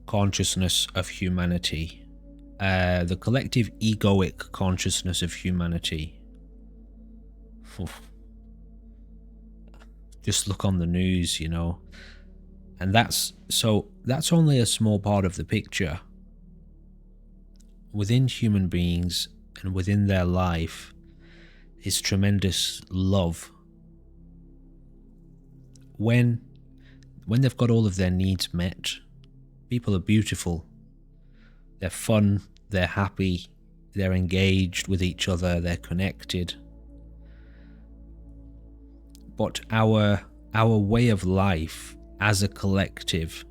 consciousness of humanity, the collective egoic consciousness of humanity. Oof. Just look on the news, and that's only a small part of the picture. Within human beings and within their life is tremendous love. When they've got all of their needs met, people are beautiful. They're fun, they're happy, they're engaged with each other, they're connected. But our way of life as a collective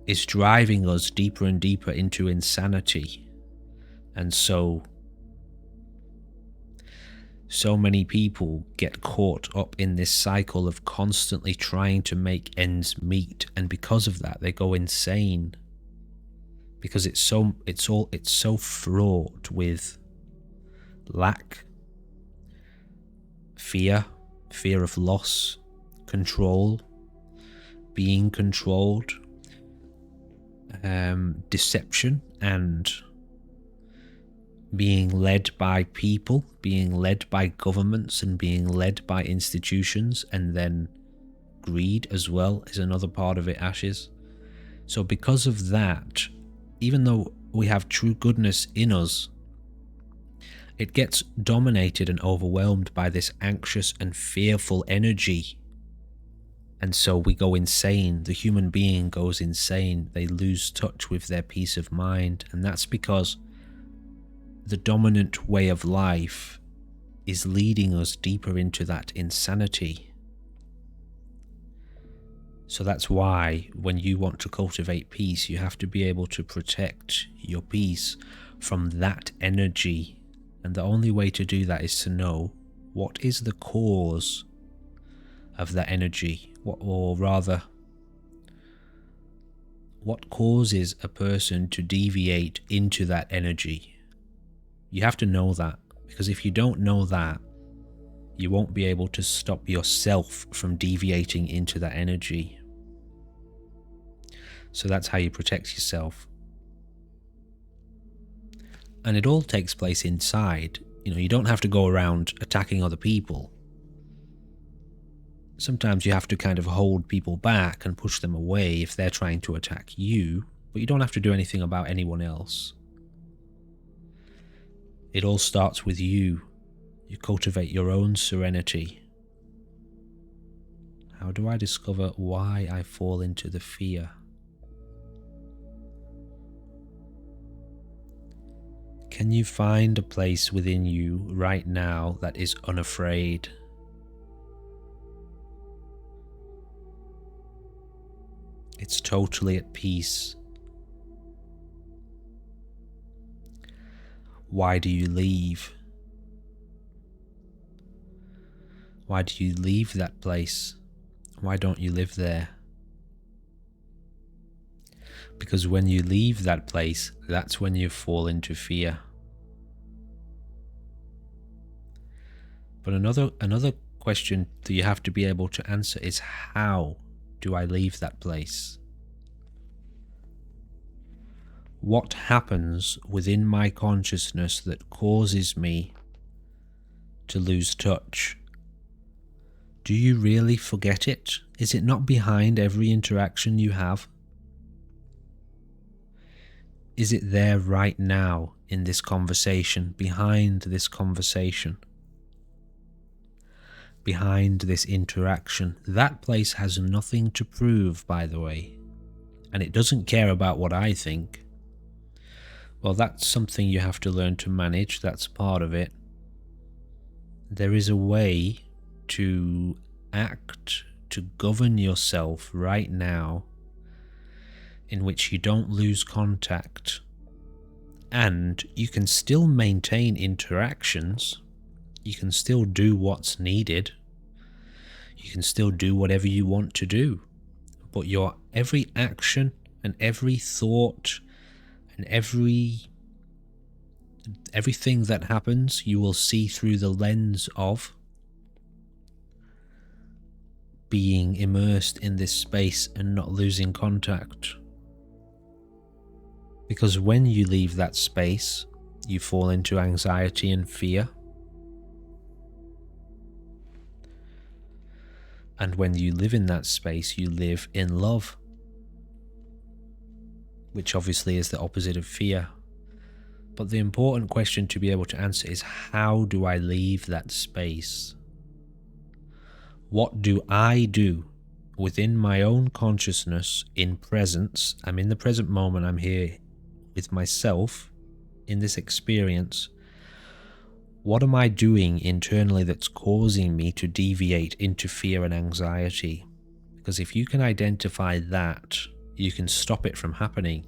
is driving us deeper and deeper into insanity. And so many people get caught up in this cycle of constantly trying to make ends meet, and because of that they go insane, because it's so fraught with lack, fear of loss, control, being controlled, deception, and being led by people, being led by governments, and being led by institutions. And then greed as well is another part of it, Ashes. So because of that, even though we have true goodness in us, it gets dominated and overwhelmed by this anxious and fearful energy. And so we go insane. The human being goes insane. They lose touch with their peace of mind. And that's because the dominant way of life is leading us deeper into that insanity. So that's why when you want to cultivate peace, you have to be able to protect your peace from that energy. And the only way to do that is to know what is the cause of that energy, or rather, what causes a person to deviate into that energy. You have to know that, because if you don't know that, you won't be able to stop yourself from deviating into that energy. So that's how you protect yourself. And it all takes place inside. You don't have to go around attacking other people. Sometimes you have to kind of hold people back and push them away if they're trying to attack you, but you don't have to do anything about anyone else. It all starts with you. You cultivate your own serenity. How do I discover why I fall into the fear? Can you find a place within you right now that is unafraid? It's totally at peace. Why do you leave? Why do you leave that place? Why don't you live there? Because when you leave that place, that's when you fall into fear. But another question that you have to be able to answer is, how do I leave that place? What happens within my consciousness that causes me to lose touch? Do you really forget it? Is it not behind every interaction you have? Is it there right now in this conversation, behind this conversation? Behind this interaction? That place has nothing to prove, by the way. And it doesn't care about what I think. Well, that's something you have to learn to manage. That's part of it. There is a way to act, to govern yourself right now, in which you don't lose contact, and you can still maintain interactions. You can still do what's needed. You can still do whatever you want to do. But your every action and every thought and everything that happens, you will see through the lens of being immersed in this space and not losing contact. Because when you leave that space, you fall into anxiety and fear. And when you live in that space, you live in love, which obviously is the opposite of fear. But the important question to be able to answer is, how do I leave that space? What do I do within my own consciousness in presence? I'm in the present moment, I'm here with myself in this experience. What am I doing internally that's causing me to deviate into fear and anxiety? Because if you can identify that, you can stop it from happening.